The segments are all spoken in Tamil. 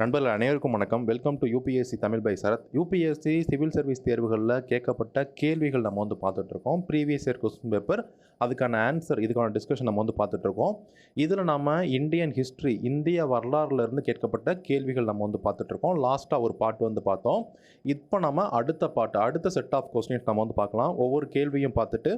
நண்பர்கள் அனைவருக்கும் வணக்கம். Welcome to UPSC Tamil by Sarath. UPSC civil service தேர்வுகளில் கேட்கப்பட்ட கேள்விகள் நம்ம பார்த்துட்ருக்கோம். ப்ரீவியஸ் இயர் கொஸ்டின் பேப்பர், அதுக்கான ஆன்சர், இதுக்கான டிஸ்கஷன் நம்ம பார்த்துட்ருக்கோம். இதில் நம்ம இந்தியன் ஹிஸ்ட்ரி, இந்திய வரலாறுலேருந்து கேட்கப்பட்ட கேள்விகள் நம்ம பார்த்துட்ருக்கோம். லாஸ்ட்டாக ஒரு பார்ட் பார்த்தோம். இப்போ நம்ம அடுத்த செட் ஆஃப் கொஸ்டின்ஸ் நம்ம பார்க்கலாம். ஒவ்வொரு கேள்வியும் பார்த்துட்டு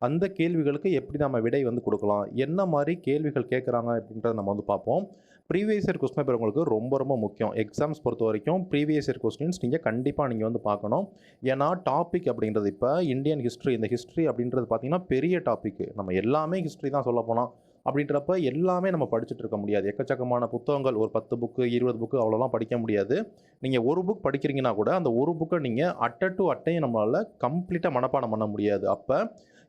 அந்த கேள்விகளுக்கு எப்படி நம்ம விடை கொடுக்கலாம், என்ன மாதிரி கேள்விகள் கேட்குறாங்க அப்படின்றத நம்ம பார்ப்போம். ப்ரீவியஸ் இயர் கொஸ்டின் பேப்பர் உங்களுக்கு ரொம்ப முக்கியம். எக்ஸாம்ஸ் பொறுத்த வரைக்கும் ப்ரீவியஸ் இயர் கொஸ்டின்ஸ் நீங்கள் கண்டிப்பாக பார்க்கணும். ஏன்னா டாபிக் அப்படின்றது இப்போ இந்தியன் ஹிஸ்ட்ரி, இந்த ஹிஸ்ட்ரி அப்படின்றது பார்த்திங்கன்னா பெரிய டாபிக். நம்ம எல்லாமே ஹிஸ்ட்ரி தான் சொல்ல போனால். அப்படின்றப்ப எல்லாமே நம்ம படிச்சுட்டு இருக்க முடியாது. எக்கச்சக்கமான புத்தகங்கள், ஒரு 10 புக்கு 20 புக்கு அவ்வளோலாம் படிக்க முடியாது. நீங்கள் ஒரு புக் படிக்கிறீங்கன்னா கூட அந்த ஒரு புக்கை நீங்கள் அட்டை டு அட்டையும் நம்மளால் கம்ப்ளீட்டாக மனப்பாடம் பண்ண முடியாது. அப்போ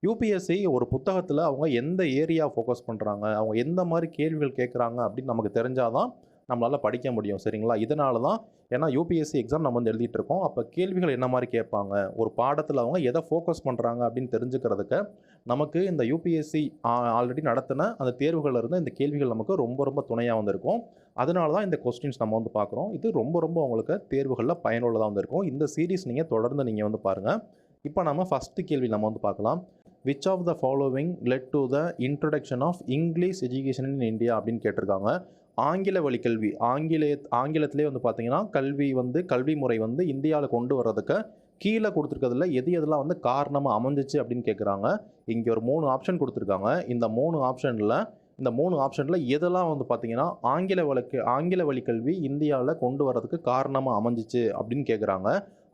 யூபிஎஸ்சி ஒரு புத்தகத்தில் அவங்க எந்த ஏரியா ஃபோக்கஸ் பண்ணுறாங்க, அவங்க எந்த மாதிரி கேள்விகள் கேட்குறாங்க அப்படின்னு நமக்கு தெரிஞ்சால் தான் நம்மளால் படிக்க முடியும். சரிங்களா? இதனால தான், ஏன்னா யூபிஎஸ்சி எக்ஸாம் நம்ம எழுதிட்டு இருக்கோம். அப்போ கேள்விகள் என்ன மாதிரி கேட்பாங்க, ஒரு பாடத்தில் அவங்க எதை ஃபோக்கஸ் பண்ணுறாங்க அப்படின்னு தெரிஞ்சுக்கிறதுக்கு நமக்கு இந்த யூபிஎஸ்சி ஆல்ரெடி நடத்தின அந்த தேர்வுகளில் இருந்து இந்த கேள்விகள் நமக்கு ரொம்ப துணையாக வந்திருக்கும். அதனால தான் இந்த கொஸ்டின்ஸ் நம்ம பார்க்குறோம். இது ரொம்ப உங்களுக்கு தேர்வுகளில் பயனுள்ளதாக வந்திருக்கும். இந்த சீரீஸ் நீங்கள் தொடர்ந்து நீங்கள் பாருங்கள். இப்போ நம்ம ஃபஸ்ட்டு கேள்வி நம்ம பார்க்கலாம். Which of the following led to the introduction of English education in India அப்படின்னு கேட்டிருக்காங்க. ஆங்கில வழி கல்வி, ஆங்கிலத்திலே பார்த்தீங்கன்னா கல்வி முறை இந்தியாவில் கொண்டு வர்றதுக்கு கீழே கொடுத்துருக்கிறதுல எதெல்லாம் காரணமாக அமைஞ்சிச்சு அப்படின்னு கேட்குறாங்க. இங்கே ஒரு 3 ஆப்ஷன் கொடுத்துருக்காங்க. இந்த 3 ஆப்ஷனில் எதெல்லாம் பார்த்தீங்கன்னா ஆங்கில வழி கல்வி இந்தியாவில் கொண்டு வர்றதுக்கு காரணமாக அமைஞ்சிச்சு அப்படின்னு கேட்குறாங்க.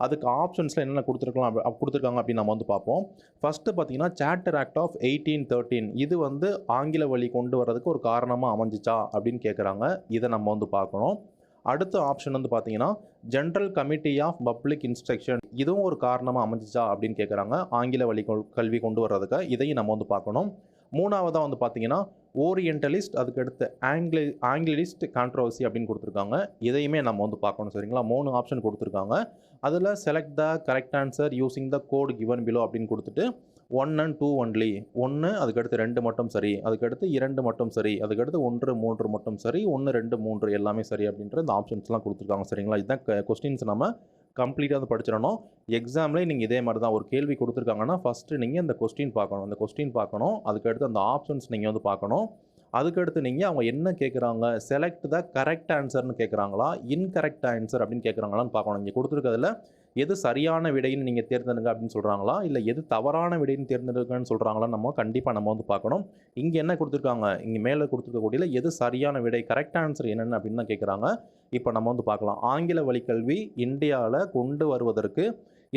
அதுக்கு ஆப்ஷன்ஸில் என்னென்ன கொடுத்துருக்காங்க அப்படின்னு நம்ம பார்ப்போம். ஃபஸ்ட்டு பார்த்தீங்கன்னா சார்ட்டர் ஆக்ட் ஆஃப் 1813, இது ஆங்கில வழி கொண்டு வர்றதுக்கு ஒரு காரணமாக அமைஞ்சிச்சா அப்படின்னு கேட்குறாங்க. இதை நம்ம பார்க்கணும். அடுத்த ஆப்ஷன் பார்த்தீங்கன்னா general committee of public instruction, இதுவும் ஒரு காரணமாக அமைஞ்சிச்சா அப்படின்னு கேட்குறாங்க. ஆங்கில வழி கல்வி கொண்டு வர்றதுக்கு இதையும் நம்ம பார்க்கணும். மூணாவதாக பார்த்தீங்கன்னா ஓரியன்டலிஸ்ட், அதுக்கடுத்து ஆங்கிலிஸ்ட் கான்ட்ரவர்சி அப்படின்னு கொடுத்துருக்காங்க. இதையுமே நம்ம பார்க்கணும். சரிங்களா? 3 ஆப்ஷன் கொடுத்துருக்காங்க. அதில் select the correct answer using the code given below அப்படின்னு கொடுத்துட்டு 1 and 2 ஒன்லி, 1 அதுக்கடுத்து 2 மட்டும் சரி, அதுக்கடுத்து 2 மட்டும் சரி, அதுக்கடுத்து 1 3 மட்டும் சரி, 1 2 3 எல்லாமே சரி அப்படின்ற இந்த ஆப்ஷன்ஸ்லாம் கொடுத்துருக்காங்க. சரிங்களா? இதுதான் கொஸ்டின்ஸ் நம்ம கம்ப்ளீட்டாக படிச்சிடணும். எக்ஸாம்லேயே நீங்கள் இதே மாதிரி தான் ஒரு கேள்வி கொடுத்துருக்காங்கன்னா ஃபஸ்ட்டு நீங்கள் இந்த கொஸ்டின் பார்க்கணும். அதுக்கடுத்து அந்த ஆப்ஷன்ஸ் நீங்கள் பார்க்கணும். அதுக்கடுத்து நீங்கள் அவங்க என்ன கேட்குறாங்க, செலக்ட் த கரெக்ட் ஆன்சர்னு கேட்குறாங்களா, இன்கரெக்ட் ஆன்சர் அப்படின்னு கேட்குறாங்களான்னு பார்க்கணும். இங்கே கொடுத்துருக்கிறதுல எது சரியான விடைன்னு நீங்கள் தேர்ந்தெடுங்க அப்படின்னு சொல்கிறாங்களா, இல்லை எது தவறான விடைன்னு தேர்ந்தெடுக்கன்னு சொல்கிறாங்களான்னு நம்ம கண்டிப்பாக நம்ம பார்க்கணும். இங்கே என்ன கொடுத்துருக்காங்க, இங்கே மேலே கொடுத்துருக்கக்கூடியல எது சரியான விடை, கரெக்ட் ஆன்சர் என்னென்னு அப்படின்னு தான் கேட்குறாங்க. இப்போ நம்ம பார்க்கலாம். ஆங்கில வழிக்கல்வி இந்தியாவில் கொண்டு வருவதற்கு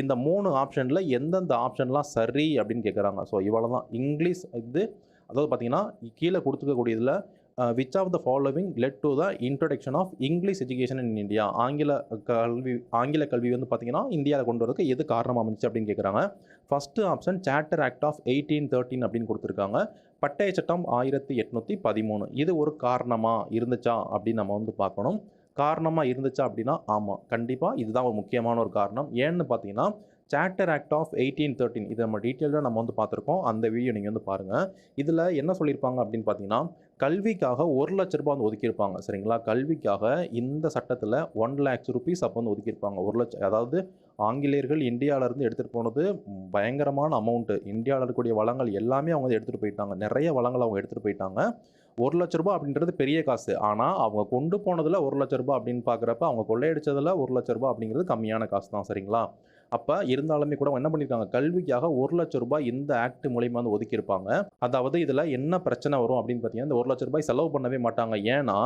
இந்த 3 ஆப்ஷனில் எந்தெந்த ஆப்ஷன்லாம் சரி அப்படின்னு கேட்குறாங்க. ஸோ இவ்வளோ தான். இங்கிலீஷ் அதாவது பார்த்தீங்கன்னா கீழே கொடுத்துருக்கக்கூடியதில் which of the following led to the introduction of English education in India, ஆங்கில கல்வி பார்த்தீங்கன்னா இந்தியாவில் கொண்டு வரதுக்கு எது காரணமாக அமைச்சு அப்படின்னு கேட்குறாங்க. First option charter act of 1813 அப்படின்னு கொடுத்துருக்காங்க. பட்டய சட்டம் 1813, இது ஒரு காரணமாக இருந்துச்சா அப்படின்னு நம்ம பார்க்கணும். காரணமாக இருந்துச்சா அப்படின்னா ஆமாம், கண்டிப்பாக இதுதான் ஒரு முக்கியமான ஒரு காரணம். ஏன்னு பார்த்தீங்கன்னா சார்ட்டர் ஆக்ட் ஆஃப் 1813, இதை நம்ம டீட்டெயிலாக நம்ம பார்த்துருக்கோம். அந்த வீடியோ நீங்கள் பாருங்கள். இதில் என்ன சொல்லியிருப்பாங்க அப்படின்னு பார்த்தீங்கன்னா கல்விக்காக 1 லட்ச ரூபாய் ஒதுக்கியிருப்பாங்க. சரிங்களா? கல்விக்காக இந்த சட்டத்தில் 1 lakhs rupees அப்போ ஒதுக்கியிருப்பாங்க. 1 லட்சம், அதாவது ஆங்கிலேயர்கள் இந்தியாவிலேருந்து எடுத்துகிட்டு போனது பயங்கரமான அமௌண்ட்டு. இந்தியாவில் இருக்கக்கூடிய வளங்கள் எல்லாமே அவங்க எடுத்துகிட்டு போயிட்டாங்க. நிறைய வளங்கள் அவங்க எடுத்துகிட்டு போயிட்டாங்க. 1 லட்ச ரூபாய் அப்படின்றது பெரிய காசு. ஆனால் அவங்க கொண்டு போனதில் 1 லட்ச ரூபாய் அப்படின்னு பார்க்குறப்ப அவங்க கொள்ளையடிச்சதில் 1 லட்ச ரூபாய் அப்படிங்கிறது கம்மியான காசு தான். சரிங்களா? அப்போ இருந்தாலுமே கூட என்ன பண்ணியிருக்காங்க, கல்விக்காக 1 லட்ச ரூபாய் இந்த ஆக்ட் மூலியமாக ஒதுக்கியிருப்பாங்க. அதாவது இதில் என்ன பிரச்சனை வரும் அப்படின்னு பார்த்தீங்கன்னா இந்த 1 லட்ச ரூபாய் செலவு பண்ணவே மாட்டாங்க. ஏன்னா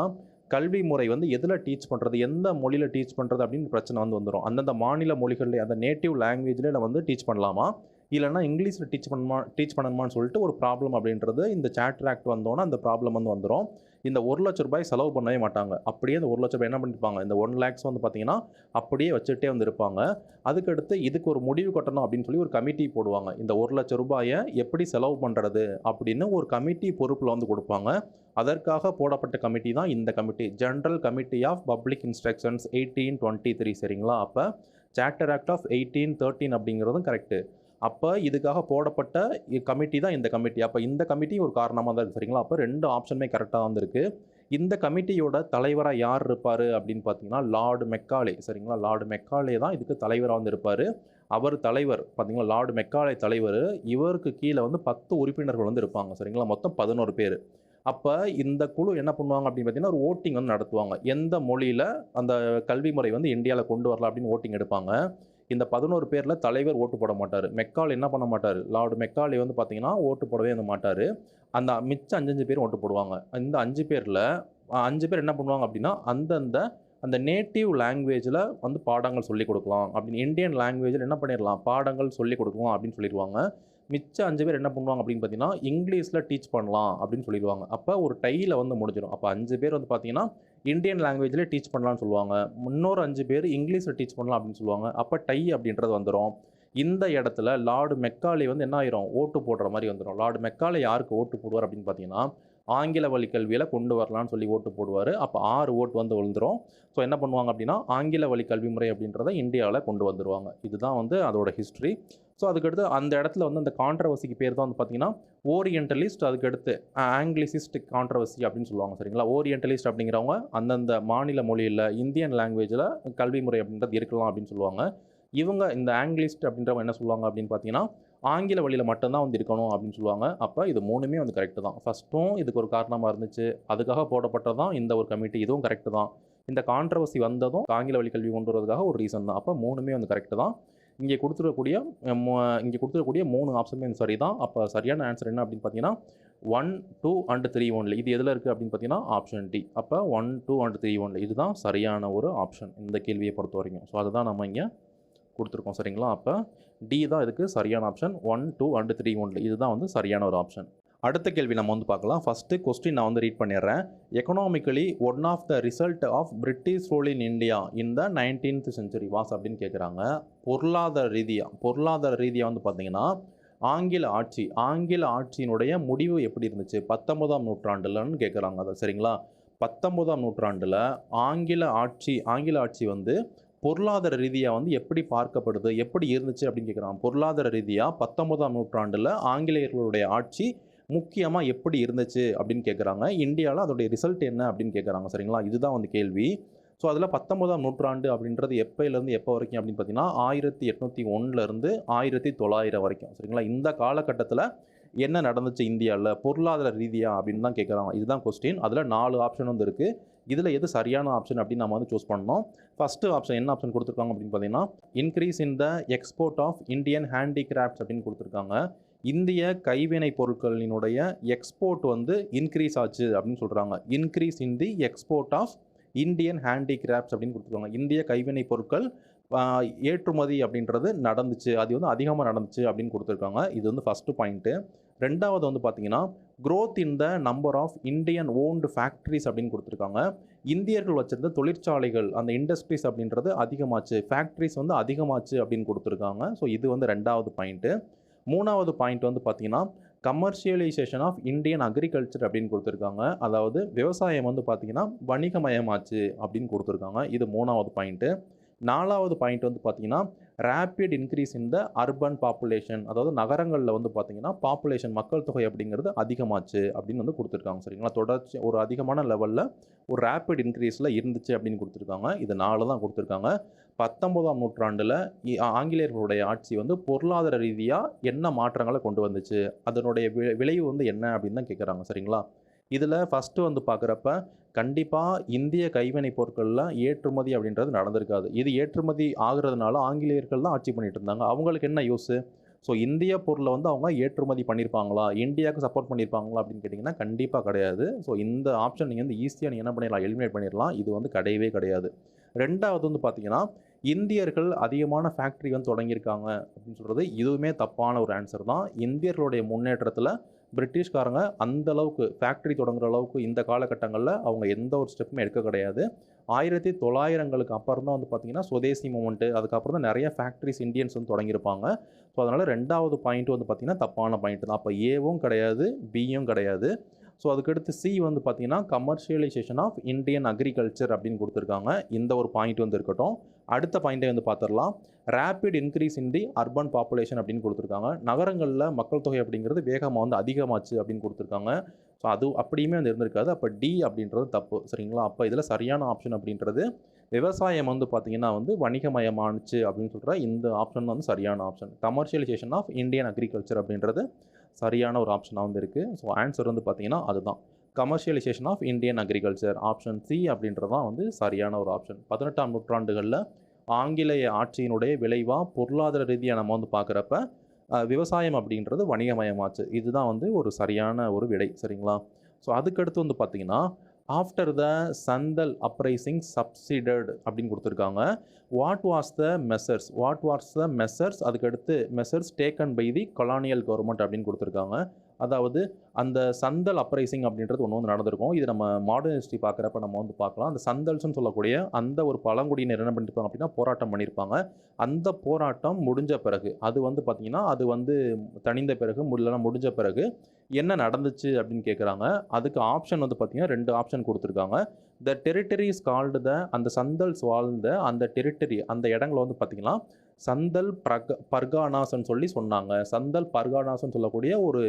கல்வி முறை எதில் டீச் பண்ணுறது, எந்த மொழியில் டீச் பண்ணுறது அப்படின்னு பிரச்சனை வந்துடும். அந்தந்த மாநில மொழிகளில் அந்த நேட்டிவ் லாங்குவேஜில் டீச் பண்ணலாமா, இல்லைனா இங்கிலீஷில் டீச் பண்ணணுமான்னு சொல்லிட்டு ஒரு ப்ராப்ளம் அப்படின்றது இந்த சார்ட்டர் ஆக்ட் வந்தோன்னா அந்த ப்ராப்ளம் வந்துடும். இந்த 1 லட்ச ரூபாய் செலவு பண்ணவே மாட்டாங்க. அப்படியே இந்த 1 லட்ச ரூபாய் என்ன பண்ணியிருப்பாங்க, இந்த 1 lakhs பார்த்தீங்கன்னா அப்படியே வச்சுட்டே இருப்பாங்க. அதுக்கடுத்து இதுக்கு ஒரு முடிவு கட்டணும் அப்படின்னு சொல்லி ஒரு கமிட்டி போடுவாங்க. இந்த 1 லட்ச ரூபாயை எப்படி செலவு பண்ணுறது அப்படின்னு ஒரு கமிட்டி பொறுப்பில் கொடுப்பாங்க. அதற்காக போடப்பட்ட கமிட்டி தான் இந்த committee, general committee of public instructions 1823. சரிங்களா? அப்போ சார்ட்டர் ஆக்ட் ஆஃப் 1813 அப்படிங்கிறதும் கரெக்டு. அப்போ இதுக்காக போடப்பட்ட கமிட்டி தான் இந்த கமிட்டி. அப்போ இந்த கமிட்டி ஒரு காரணமாக தான் இருக்குது. சரிங்களா? அப்போ 2 ஆப்ஷனுமே கரெக்டாக இருக்குது. இந்த கமிட்டியோட தலைவராக யார் இருப்பார் அப்படின்னு பார்த்தீங்கன்னா லார்டு மெக்காலே. சரிங்களா, லார்டு மெக்காலே தான் இதுக்கு தலைவராக வந்து இருப்பார். அவர் தலைவர் பார்த்தீங்கன்னா லார்டு மெக்காலே தலைவர். இவருக்கு கீழே வந்து 10 உறுப்பினர்கள் வந்து இருப்பாங்க. சரிங்களா, மொத்தம் 11 பேர். அப்போ இந்த குழு என்ன பண்ணுவாங்க அப்படின்னு பார்த்தீங்கன்னா ஒரு ஓட்டிங் வந்து நடத்துவாங்க. எந்த மொழியில் அந்த கல்வி முறை வந்து இந்தியாவில் கொண்டு வரலாம் அப்படின்னு ஓட்டிங் எடுப்பாங்க. இந்த 11 பேரில் தலைவர் ஓட்டு போட மாட்டார். மெக்காலே என்ன பண்ண மாட்டார், லார்டு மெக்காலே வந்து பார்த்தீங்கன்னா ஓட்டு போடவே வந்து மாட்டார். அந்த மிச்சம் 5 பேர் ஓட்டு போடுவாங்க. இந்த 5 பேரில் 5 பேர் என்ன பண்ணுவாங்க அப்படின்னா அந்த நேட்டிவ் லாங்குவேஜில் வந்து பாடங்கள் சொல்லிக் கொடுக்கலாம் அப்படின்னு, இந்தியன் லாங்குவேஜில் என்ன பண்ணிடலாம் பாடங்கள் சொல்லிக் கொடுக்கலாம் அப்படின்னு சொல்லிடுவாங்க. மிச்சம் 5 பேர் என்ன பண்ணுவாங்க அப்படின்னு பார்த்தீங்கன்னா இங்கிலீஷில் டீச் பண்ணலாம் அப்படின்னு சொல்லிடுவாங்க. அப்போ ஒரு டையில் வந்து முடிஞ்சிடும். அப்போ 5 பேர் வந்து பார்த்தீங்கன்னா இந்தியன் லாங்குவேஜில் டீச் பண்ணலாம்னு சொல்லுவாங்க. இன்னொரு 5 பேர் இங்கிலீஷில் டீச் பண்ணலாம் அப்படின்னு சொல்லுவாங்க. அப்போ டை அப்படின்றது வந்துடும். இந்த இடத்துல லார்டு மெக்காலே வந்து என்ன ஆயிரும், ஓட்டு போடுற மாதிரி வந்துடும். லார்டு மெக்காலே யாருக்கு ஓட்டு போடுவார் அப்படின்னு பார்த்தீங்கன்னா ஆங்கில வழி கல்வியில் கொண்டு வரலான்னு சொல்லி ஓட்டு போடுவார். அப்போ 6 ஓட்டு வந்து விழுந்துடும். ஸோ என்ன பண்ணுவாங்க அப்படின்னா ஆங்கில வழி கல்வி முறை அப்படின்றத இந்தியாவில் கொண்டு வந்துடுவாங்க. இதுதான் வந்து அதோட ஹிஸ்ட்ரி. ஸோ அதுக்கடுத்து அந்த இடத்துல வந்து அந்த கான்ட்ரவர்சிக்கு பேர் தான் வந்து பார்த்தீங்கன்னா ஓரியன்டலிஸ்ட், அதுக்கடுத்து ஆங்கிலிசிஸ்ட் கான்ட்ரவர்சி அப்படின்னு சொல்லுவாங்க. சரிங்களா, ஓரியன்டலிஸ்ட் அப்படிங்கிறவங்க அந்தந்த மாநில மொழியில் இந்தியன் லாங்குவேஜில் கல்வி முறை அப்படின்றது இருக்கலாம் அப்படின்னு சொல்லுவாங்க. இவங்க இந்த ஆங்கிலிஸ்ட் அப்படின்றவங்க என்ன சொல்லுவாங்க அப்படின்னு பார்த்தீங்கன்னா ஆங்கில வழியில் மட்டும்தான் வந்து இருக்கணும் அப்படின்னு சொல்லுவாங்க. அப்போ இது 3மே வந்து கரெக்டு தான். ஃபஸ்ட்டும் இதுக்கு ஒரு காரணமாக இருந்துச்சு, அதுக்காக போடப்பட்டது தான் இந்த ஒரு கமிட்டி, இதுவும் கரெக்டு தான். இந்த கான்ட்ரவர்சி வந்ததும் ஆங்கில வழி கல்வி கொண்டு வரதுக்காக ஒரு ரீசன் தான். அப்போ 3மே வந்து கரெக்டு தான். இங்கே கொடுத்துருக்கக்கூடிய 3 ஆப்ஷனுமே சரி தான். அப்போ சரியான ஆன்சர் என்ன அப்படின்னு பார்த்தீங்கன்னா 1, 2 and 3 ஒன்லி. இது எதில் இருக்குது அப்படின்னு பார்த்தீங்கன்னா ஆப்ஷன் டி. அப்போ 1, 2 and 3 ஒன்லி இதுதான் சரியான ஒரு ஆப்ஷன் இந்த கேள்வியை பொறுத்த வரைக்கும். ஸோ அதுதான் நம்ம இங்கே கொடுத்துருக்கோம். சரிங்களா, அப்போ டி தான் இதுக்கு சரியான ஆப்ஷன். 1, 2 and 3 ஒன்லி இதுதான் வந்து சரியான ஒரு ஆப்ஷன். அடுத்த கேள்வி நம்ம வந்து பார்க்கலாம். ஃபஸ்ட்டு கொஸ்டின் நான் வந்து ரீட் பண்ணிடுறேன். Economically one of the result of British rule in India in the 19th century was அப்படின்னு கேட்குறாங்க. பொருளாதார ரீதியாக வந்து பார்த்தீங்கன்னா ஆங்கில ஆட்சியினுடைய முடிவு எப்படி இருந்துச்சு 19ஆம் நூற்றாண்டுலன்னு கேட்குறாங்க. அதை சரிங்களா, 19ஆம் நூற்றாண்டில் ஆங்கில ஆட்சி வந்து பொருளாதார ரீதியாக வந்து எப்படி பார்க்கப்படுது, எப்படி இருந்துச்சு அப்படின்னு கேட்குறாங்க. பொருளாதார ரீதியாக 19ஆம் நூற்றாண்டில் ஆங்கிலேயர்களுடைய ஆட்சி முக்கியமாக எப்படி இருந்துச்சு அப்படின்னு கேட்குறாங்க. இந்தியாவில் அதோடைய ரிசல்ட் என்ன அப்படின்னு கேட்குறாங்க. சரிங்களா, இதுதான் வந்து கேள்வி. ஸோ அதில் 19ஆம் நூற்றாண்டு அப்படின்றது எப்போலேருந்து எப்போ வரைக்கும் அப்படின்னு பார்த்தீங்கன்னா 1801 1900 வரைக்கும். சரிங்களா, இந்த காலகட்டத்தில் என்ன நடந்துச்சு இந்தியாவில் பொருளாதார ரீதியாக அப்படின்னு தான் கேட்குறாங்க. இதுதான் கொஸ்டின். அதில் 4 ஆப்ஷன் வந்து இருக்குது. இதில் எது சரியான ஆப்ஷன் அப்படின்னு நம்ம வந்து சூஸ் பண்ணோம். ஃபஸ்ட்டு ஆப்ஷன் என்ன ஆப்ஷன் கொடுத்துருக்காங்க அப்படின்னு பார்த்தீங்கன்னா increase in the export of Indian handicrafts அப்படின்னு கொடுத்துருக்காங்க. இந்திய கைவினை பொருட்களினுடைய எக்ஸ்போர்ட் வந்து இன்க்ரீஸ் ஆச்சு அப்படின்னு சொல்கிறாங்க. Increase in the export of Indian handicrafts அப்படின்னு கொடுத்துருக்காங்க. இந்திய கைவினை பொருட்கள் ஏற்றுமதி அப்படின்றது நடந்துச்சு, அது வந்து அதிகமாக நடந்துச்சு அப்படின்னு கொடுத்துருக்காங்க. இது வந்து ஃபஸ்ட்டு பாயிண்ட்டு. ரெண்டாவது வந்து பார்த்தீங்கன்னா growth in the number of Indian owned factories அப்படின்னு கொடுத்துருக்காங்க. இந்தியர்கள் வச்சிருந்த தொழிற்சாலைகள் அந்த இண்டஸ்ட்ரீஸ் அப்படின்றது அதிகமாச்சு, ஃபேக்ட்ரிஸ் வந்து அதிகமாச்சு அப்படின்னு கொடுத்துருக்காங்க. ஸோ இது வந்து ரெண்டாவது பாயிண்ட்டு. மூணாவது பாயிண்ட் வந்து பார்த்தீங்கன்னா கமர்ஷியலைசேஷன் ஆஃப் இந்தியன் அக்ரிகல்ச்சர் அப்படின்னு கொடுத்துருக்காங்க. அதாவது விவசாயம் வந்து பார்த்தீங்கன்னா வணிகமயமாச்சு அப்படின்னு கொடுத்துருக்காங்க. இது மூணாவது பாயிண்ட்டு. நாலாவது பாயிண்ட் வந்து பார்த்தீங்கன்னா rapid increase in the urban population, அதாவது நகரங்களில் வந்து பார்த்தீங்கன்னா பாப்புலேஷன் மக்கள் தொகை அப்படிங்கிறது அதிகமாச்சு அப்படின்னு வந்து கொடுத்துருக்காங்க. சரிங்களா, தொடர்ச்சி ஒரு அதிகமான லெவலில் ஒரு ரேப்பிட் இன்க்ரீஸில் இருந்துச்சு அப்படின்னு கொடுத்துருக்காங்க. இது 4 தான் கொடுத்துருக்காங்க. 19ஆம் நூற்றாண்டில் ஆங்கிலேயர்களுடைய ஆட்சி வந்து பொருளாதார ரீதியாக என்ன மாற்றங்களை கொண்டு வந்துச்சு, அதனுடைய விளைவு வந்து என்ன அப்படின்னு தான் கேட்குறாங்க. சரிங்களா, இதில் ஃபஸ்ட்டு வந்து பார்க்குறப்ப கண்டிப்பாக இந்திய கைவினை பொருட்களில் ஏற்றுமதி அப்படின்றது நடந்திருக்காது. இது ஏற்றுமதி ஆகிறதுனால ஆங்கிலேயர்கள் தான் ஆட்சி பண்ணிட்டு இருந்தாங்க. அவங்களுக்கு என்ன யூஸு? ஸோ இந்திய பொருளை வந்து அவங்க ஏற்றுமதி பண்ணியிருப்பாங்களா, இந்தியாவுக்கு சப்போர்ட் பண்ணியிருப்பாங்களா அப்படின்னு கேட்டிங்கன்னா கண்டிப்பாக கிடையாது. ஸோ இந்த ஆப்ஷன் நீங்கள் வந்து ஈஸியாக நீங்கள் என்ன பண்ணிடலாம், எலிமினேட் பண்ணிடலாம். இது வந்து கிடையவே கிடையாது. ரெண்டாவது வந்து பார்த்தீங்கன்னா இந்தியர்கள் அதிகமான ஃபேக்ட்ரி வந்து தொடங்கியிருக்காங்க அப்படின்னு சொல்கிறது இதுவுமே தப்பான ஒரு ஆன்சர் தான். இந்தியர்களுடைய முன்னேற்றத்தில் பிரிட்டிஷ்காரங்க அந்தளவுக்கு ஃபேக்ட்ரி தொடங்குற அளவுக்கு இந்த காலகட்டங்களில் அவங்க எந்த ஒரு ஸ்டெப்புமே எடுக்க கிடையாது. 1900ங்களுக்கு அப்புறம் தான் வந்து பார்த்திங்கன்னா சுதேசி மூமெண்ட்டு, அதுக்கப்புறம் தான் நிறைய ஃபேக்ட்ரிஸ் இந்தியன்ஸ் வந்து தொடங்கியிருப்பாங்க. ஸோ அதனால் ரெண்டாவது பாயிண்ட் வந்து பார்த்திங்கன்னா தப்பான பாயிண்ட் தான். அப்போ ஏவும் கிடையாது, பியும் கிடையாது. ஸோ அதுக்கடுத்து சி வந்து பார்த்தீங்கன்னா கமர்ஷியலைசேஷன் ஆஃப் இந்தியன் அக்ரிகல்ச்சர் அப்படின்னு கொடுத்துருக்காங்க. இந்த ஒரு பாயிண்ட் வந்து இருக்கட்டும். அடுத்த பாயிண்ட்டை வந்து பார்த்துடலாம். Rapid increase in the urban population அப்படின்னு கொடுத்துருக்காங்க. நகரங்களில் மக்கள் தொகை அப்படிங்கிறது வேகமாக வந்து அதிகமாச்சு அப்படின்னு கொடுத்துருக்காங்க. ஸோ அது அப்படியுமே வந்து இருந்திருக்காது. அப்போ டி அப்படின்றது தப்பு. சரிங்களா? அப்போ இதில் சரியான ஆப்ஷன் அப்படின்றது விவசாயம் வந்து பார்த்தீங்கன்னா வந்து வணிகமயமானுச்சு அப்படின்னு சொல்கிற இந்த ஆப்ஷன் வந்து சரியான option. Commercialisation of Indian agriculture அப்படின்றது சரியான ஒரு ஆப்ஷனாக வந்து இருக்குது. ஸோ ஆன்சர் வந்து பார்த்தீங்கன்னா அதுதான் commercialisation of Indian agriculture. Option C அப்படின்றது தான் வந்து சரியான ஒரு ஆப்ஷன். 18ஆம் நூற்றாண்டுகளில் ஆங்கிலேய ஆட்சியினுடைய விளைவாக பொருளாதார ரீதியாக நம்ம வந்து பார்க்குறப்ப விவசாயம் அப்படின்றது வணிகமயமாச்சு. இதுதான் வந்து ஒரு சரியான ஒரு விடை. சரிங்களா? ஸோ அதுக்கடுத்து வந்து பார்த்தீங்கன்னா after the Santhal uprising subsided அப்படின்னு கொடுத்துருக்காங்க. வாட் வாஸ் த மெசர்ஸ் அதுக்கடுத்து measures taken by the colonial government அப்படின்னு கொடுத்துருக்காங்க. அதாவது அந்த சந்தல் அப்ரைசிங் அப்படின்றது ஒன்று வந்து நடந்திருக்கும். இது நம்ம மாடர்ன் ஹிஸ்ட்ரி பார்க்குறப்ப நம்ம வந்து பார்க்கலாம். அந்த சந்தல்ஸ்னு சொல்லக்கூடிய அந்த ஒரு பழங்குடியினர் என்ன பண்ணியிருப்பாங்க அப்படின்னா போராட்டம் பண்ணியிருப்பாங்க. அந்த போராட்டம் முடிஞ்ச பிறகு அது வந்து பார்த்திங்கன்னா அது வந்து தணிந்த பிறகு முடிஞ்ச பிறகு என்ன நடந்துச்சு அப்படின்னு கேட்குறாங்க. அதுக்கு ஆப்ஷன் வந்து பார்த்திங்கன்னா 2 ஆப்ஷன் கொடுத்துருக்காங்க. த டெரிட்டரிஸ் கால்டு அந்த சந்தல்ஸ் வாழ்ந்த அந்த டெரிட்டரி அந்த இடங்களை வந்து பார்த்திங்கன்னா சந்தல் பர்கானாஸ்ன்னு சொல்லி சொன்னாங்க. சந்தல் பர்கானாஸ்ன்னு சொல்லக்கூடிய ஒரு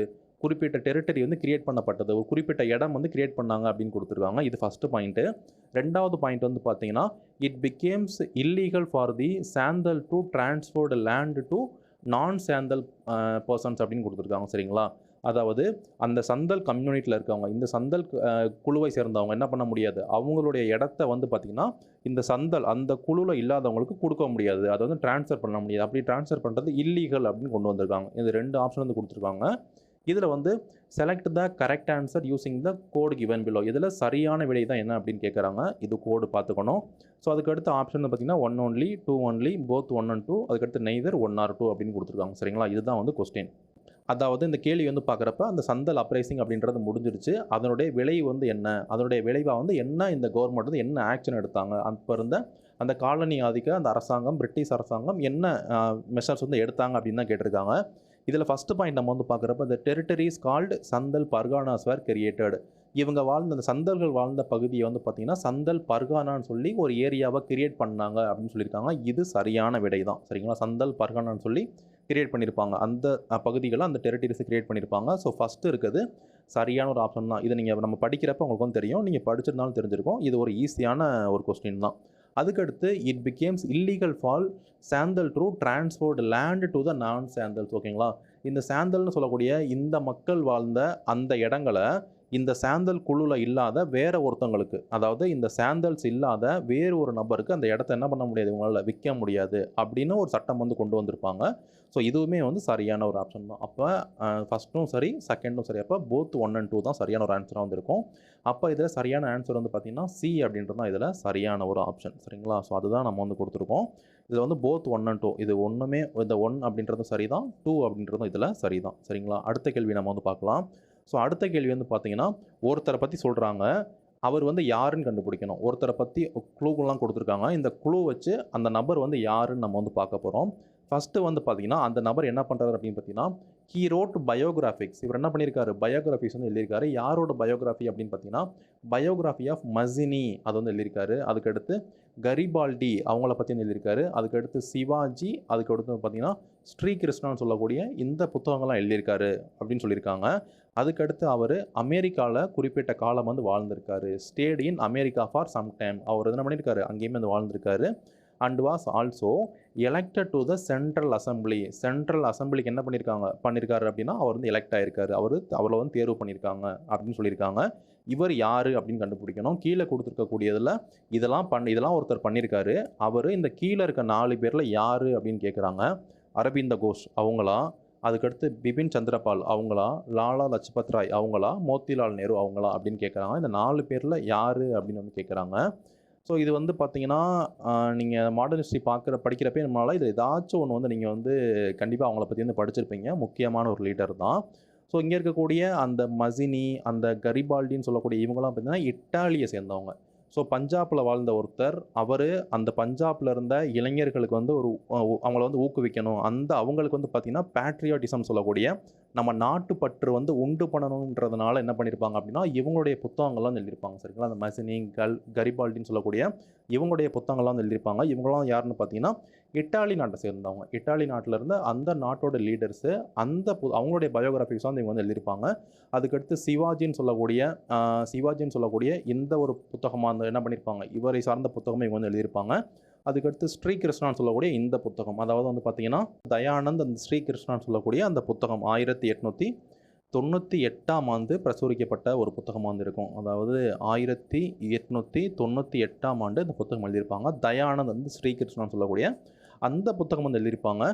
குறிப்பிட்ட டெரிட்டரி வந்து கிரியேட் பண்ணப்பட்டது. ஒரு குறிப்பிட்ட இடம் வந்து கிரியேட் பண்ணாங்க அப்படின்னு கொடுத்துருக்காங்க. இது ஃபஸ்ட்டு பாயிண்ட்டு. 2வது பாயிண்ட் வந்து பார்த்தீங்கன்னா it becomes illegal for the Santhal to transferred land to நான் சாந்தல் பர்சன்ஸ் அப்படின்னு கொடுத்துருக்காங்க. சரிங்களா? அதாவது அந்த சந்தல் கம்யூனிட்டியில் இருக்கவங்க இந்த சந்தல் குழுவை சேர்ந்தவங்க என்ன பண்ண முடியாது, அவங்களுடைய இடத்த வந்து பார்த்திங்கன்னா இந்த சந்தல் அந்த குழுவில் இல்லாதவங்களுக்கு கொடுக்க முடியாது. அதை வந்து ட்ரான்ஸ்ஃபர் பண்ண முடியாது. அப்படி ட்ரான்ஸ்ஃபர் பண்ணுறது இல்லீகல் அப்படின்னு கொண்டு வந்திருக்காங்க. இந்த 2 ஆப்ஷன் வந்து கொடுத்துருக்காங்க. இதில் வந்து select the correct answer using the code given below. இதில் சரியான விடை தான் என்ன அப்படின்னு கேட்குறாங்க. இது கோடு பார்த்துக்கணும். ஸோ அதுக்கடுத்து ஆப்ஷன் பார்த்தீங்கன்னா 1 only 2 only both 1 and 2 அதுக்கடுத்து நெய்தர் 1 or 2 அப்படின்னு கொடுத்துருக்காங்க. சரிங்களா? இதுதான் வந்து கொஸ்டின். அதாவது இந்த கேள்வி வந்து பார்க்குறப்ப அந்த சந்தல் அப்ரைசிங் அப்படின்றது முடிஞ்சிருச்சு. அதனுடைய விளை வந்து என்ன, அதனுடைய விளைவாக வந்து என்ன இந்த கவர்மெண்ட் வந்து என்ன ஆக்ஷன் எடுத்தாங்க, அப்போ இருந்த அந்த காலனி ஆதிக்க அந்த அரசாங்கம் பிரிட்டிஷ் அரசாங்கம் என்ன மெஷர்ஸ் வந்து எடுத்தாங்க அப்படின்னு தான் கேட்டிருக்காங்க. இதில் ஃபஸ்ட்டு பாயிண்ட் நம்ம வந்து பார்க்குறப்ப இந்த டெரிட்டரிஸ் கால்டு சந்தல் பர்கானாஸ் வேர் கிரியேட்டட். இவங்க வாழ்ந்த அந்த சந்தல்கள் வாழ்ந்த பகுதியை வந்து பார்த்திங்கன்னா சந்தல் பர்கானான்னு சொல்லி ஒரு ஏரியாவை கிரியேட் பண்ணாங்க அப்படின்னு சொல்லியிருக்காங்க. இது சரியான விடை தான். சரிங்களா? சந்தல் பர்கானான்னு சொல்லி கிரியேட் பண்ணியிருப்பாங்க. அந்த பகுதிகளை அந்த டெரிட்டரிஸை கிரியேட் பண்ணியிருப்பாங்க. ஸோ ஃபஸ்ட்டு இருக்குது சரியான ஒரு ஆப்ஷன் தான். இதை நீங்கள் நம்ம படிக்கிறப்ப உங்களுக்கு வந்து தெரியும், நீங்கள் படிச்சிருந்தாலும் தெரிஞ்சிருக்கும். இது ஒரு ஈஸியான ஒரு கொஸ்டின் தான். அதுக்கடுத்து it becomes illegal fall Santhal to transferred land to the நான் சாந்தல்ஸ். ஓகேங்களா? இந்த சாந்தல்னு சொல்லக்கூடிய இந்த மக்கள் வாழ்ந்த அந்த இடங்களை இந்த சாந்தல் குழுவில் இல்லாத வேற ஒருத்தவங்களுக்கு, அதாவது இந்த சாந்தல்ஸ் இல்லாத வேறு ஒரு நபருக்கு அந்த இடத்த என்ன பண்ண முடியாது, இவங்களால் விற்க முடியாது அப்படின்னு ஒரு சட்டம் வந்து கொண்டு வந்திருப்பாங்க. ஸோ இதுவுமே வந்து சரியான ஒரு ஆப்ஷன் தான். அப்போ ஃபஸ்ட்டும் சரி செகண்டும் சரி. அப்போ போத் 1 and 2 தான் சரியான ஒரு ஆன்சராக வந்திருக்கும். அப்போ இதில் சரியான ஆன்சர் வந்து பார்த்திங்கன்னா சி அப்படின்றது தான் இதில் சரியான ஒரு ஆப்ஷன். சரிங்களா? ஸோ அதுதான் நம்ம வந்து கொடுத்துருக்கோம். இதில் வந்து போத் 1 and 2 இது ஒன்றுமே இந்த 1 அப்படின்றதும் சரி தான், 2 அப்படின்றதும் இதில் சரி தான். சரிங்களா? அடுத்த கேள்வி நம்ம வந்து பார்க்கலாம். ஸோ அடுத்த கேள்வி வந்து பார்த்திங்கன்னா ஒருத்தரை பற்றி சொல்கிறாங்க, அவர் வந்து யாருன்னு கண்டுபிடிக்கணும். ஒருத்தரை பற்றி குழுக்கெல்லாம் கொடுத்துருக்காங்க. இந்த குழு வச்சு அந்த நபர் வந்து யாருன்னு நம்ம வந்து பார்க்க போகிறோம். ஃபஸ்ட்டு வந்து பார்த்திங்கன்னா அந்த நபர் என்ன பண்ணுறாரு அப்படின்னு பார்த்தீங்கன்னா ஹீ ரோட் பயோகிராஃபிக்ஸ். இவர் என்ன பண்ணியிருக்காரு, பயோகிராஃபிக்ஸ் வந்து எழுதியிருக்காரு. யாரோட பயோகிராஃபி அப்படின்னு பார்த்தீங்கன்னா பயோகிராஃபி ஆஃப் மசினி அது வந்து எழுதியிருக்காரு. அதுக்கடுத்து கரிபால்டி அவங்கள பற்றி எழுதியிருக்காரு. அதுக்கடுத்து சிவாஜி, அதுக்கடுத்து பார்த்தீங்கன்னா ஸ்ரீகிருஷ்ணான்னு சொல்லக்கூடிய இந்த புத்தகங்கள்லாம் எழுதியிருக்காரு அப்படின்னு சொல்லியிருக்காங்க. அதுக்கடுத்து அவர் அமெரிக்காவில் குறிப்பிட்ட காலம் வந்து வாழ்ந்திருக்காரு. State in America for some time. அவர் என்ன பண்ணியிருக்காரு, அங்கேயுமே வந்து வாழ்ந்திருக்காரு. And was also elected to the central assembly. Central அசம்பிளிக்கு என்ன பண்ணியிருக்காரு அப்படின்னா அவர் வந்து எலெக்ட் ஆகிருக்காரு. அவரை வந்து தேர்வு பண்ணியிருக்காங்க அப்படின்னு சொல்லியிருக்காங்க. இவர் யார் அப்படின்னு கண்டுபிடிக்கணும். கீழே கொடுத்துருக்கக்கூடியதில் இதெல்லாம் ஒருத்தர் பண்ணியிருக்காரு. அவர் இந்த கீழே இருக்க 4 பேரில் யார் அப்படின்னு கேட்குறாங்க. அரவிந்த கோஷ் அவங்களா, அதுக்கடுத்து பிபின் சந்திரபால் அவங்களா, லாலா லஜ்பத் ராய் அவங்களா, மோத்திலால் நேரு அவங்களா அப்படின்னு கேட்குறாங்க. இந்த 4 பேரில் யார் அப்படின்னு வந்து கேட்குறாங்க. ஸோ இது வந்து பார்த்தீங்கன்னா நீங்கள் மாடர்ன் ஹிஸ்ட்ரி படிக்கிறப்பே நம்மளால் இது ஏதாச்சும் ஒன்று வந்து நீங்கள் வந்து கண்டிப்பாக அவங்கள பற்றி வந்து படிச்சிருப்பீங்க. முக்கியமான ஒரு லீடர் தான். ஸோ இங்கே இருக்கக்கூடிய அந்த மசினி, அந்த கரிபால்டின்னு சொல்லக்கூடிய இவங்களாம் பார்த்தீங்கன்னா இட்டாலியை சேர்ந்தவங்க. ஸோ பஞ்சாபில் வாழ்ந்த ஒருத்தர், அவர் அந்த பஞ்சாபில் இருந்த இளைஞர்களுக்கு வந்து அவங்கள வந்து ஊக்குவிக்கணும். அவங்களுக்கு வந்து பார்த்திங்கன்னா பேட்ரியாட்டிசம் சொல்லக்கூடிய நம்ம நாட்டுப்பற்று வந்து உண்டு பண்ணணுன்றதுனால என்ன பண்ணியிருப்பாங்க அப்படின்னா, இவங்களுடைய புத்தகங்கள்லாம் எழுதியிருப்பாங்க சரிங்களா. அந்த மசினி, கரிபால்டின்னு சொல்லக்கூடிய இவங்களுடைய புத்தகங்கள்லாம் வந்து எழுதியிருப்பாங்க. இவங்களாம் யாருன்னு பார்த்தீங்கன்னா, இட்டாலி நாட்டை சேர்ந்தவங்க. இட்டாலி நாட்டில் இருந்த அந்த நாட்டோட லீடர்ஸு அவங்களுடைய பயோகிராஃபிஸ் வந்து இவங்க வந்து எழுதியிருப்பாங்க. அதுக்கடுத்து சிவாஜின்னு சொல்லக்கூடிய இந்த ஒரு புத்தகமாக என்ன பண்ணியிருப்பாங்க, இவரை சார்ந்த புத்தகமும் இவங்க வந்து எழுதியிருப்பாங்க. அதுக்கடுத்து ஸ்ரீ கிருஷ்ணான்னு சொல்லக்கூடிய இந்த புத்தகம், அதாவது வந்து பார்த்தீங்கன்னா தயானந்த் அந்த ஸ்ரீ கிருஷ்ணான்னு சொல்லக்கூடிய அந்த புத்தகம் 1898ஆம் ஆண்டு பிரசுரிக்கப்பட்ட ஒரு புத்தகமாக வந்து இருக்கும். அதாவது 1898ஆம் ஆண்டு இந்த புத்தகம் எழுதியிருப்பாங்க. தயானந்த் வந்து ஸ்ரீ கிருஷ்ணான்னு சொல்லக்கூடிய அந்த புத்தகம் வந்து எழுதியிருப்பாங்க.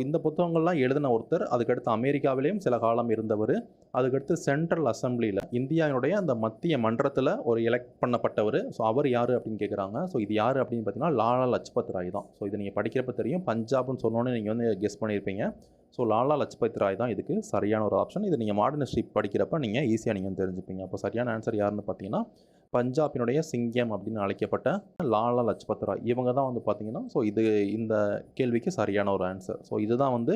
இந்த புத்தகங்கள்லாம் எழுதின ஒருத்தர், அதுக்கடுத்து அமெரிக்காவிலேயும் சில காலம் இருந்தவர், அதுக்கடுத்து சென்ட்ரல் அசம்பிளியில் இந்தியாவினுடைய அந்த மத்திய மன்றத்தில் ஒரு எலெக்ட் பண்ணப்பட்டவர். அவர் யார் அப்படின்னு கேட்குறாங்க. இது யார் அப்படின்னு பார்த்தீங்கன்னா லாலா லஜ்பத் ராய் தான். இது நீங்கள் படிக்கிறப்ப தெரியும், பஞ்சாப்னு சொன்னோன்னே நீங்கள் வந்து கெஸ் பண்ணியிருப்பீங்க. லாலா லஜ்பத் ராய் தான் இதுக்கு சரியான ஒரு ஆப்ஷன். இது நீங்கள் மாடர்ன் ஹிஸ்ட்ரி படிக்கிறப்ப நீங்கள் ஈஸியாக நீங்கள் தெரிஞ்சுப்பீங்க. அப்போ சரியான ஆன்சர் யாருன்னு பார்த்தீங்கன்னா, பஞ்சாபினுடைய சிங்கம் அப்படின்னு அழைக்கப்பட்ட லாலா லஜ்பத் ராய். இவங்க தான் வந்து பார்த்தீங்கன்னா இந்த கேள்விக்கு சரியான ஒரு ஆன்சர். இதுதான் வந்து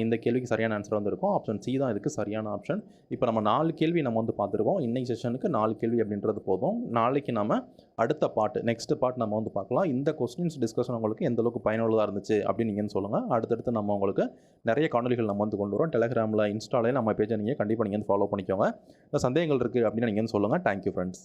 இந்த கேள்விக்கு சரியான ஆன்சர் வந்து இருக்கும். ஆப்ஷன் சி தான் இதுக்கு சரியான ஆப்ஷன். இப்போ நம்ம 4 கேள்வி நம்ம வந்து பார்த்துருக்கோம். இன்னைக்கு செஷனுக்கு 4 கேள்வி அப்படின்றது போதும். நாளைக்கு நம்ம அடுத்த நெக்ஸ்ட் பார்ட் நம்ம வந்து பார்க்கலாம். இந்த கொஸ்டின்ஸ் டிஸ்கஷன் உங்களுக்கு எந்த அளவுக்கு பயனுள்ளதாக இருந்துச்சு அப்படின்னு நீங்கள் சொல்லுங்கள். அடுத்தடுத்து நம்ம உங்களுக்கு நிறைய காணொலிகள் நம்ம வந்து கொண்டு வரோம். டெலிகிராமில், இன்ஸ்டாலே நம்ம பேஜை நீங்கள் கண்டிப்பாக நீங்கள் ஃபாலோ பண்ணிக்கோங்க. இந்த சந்தேகங்கள் இருக்குது அப்படின்னு நீங்கள் சொல்லுங்கள். Thank you friends.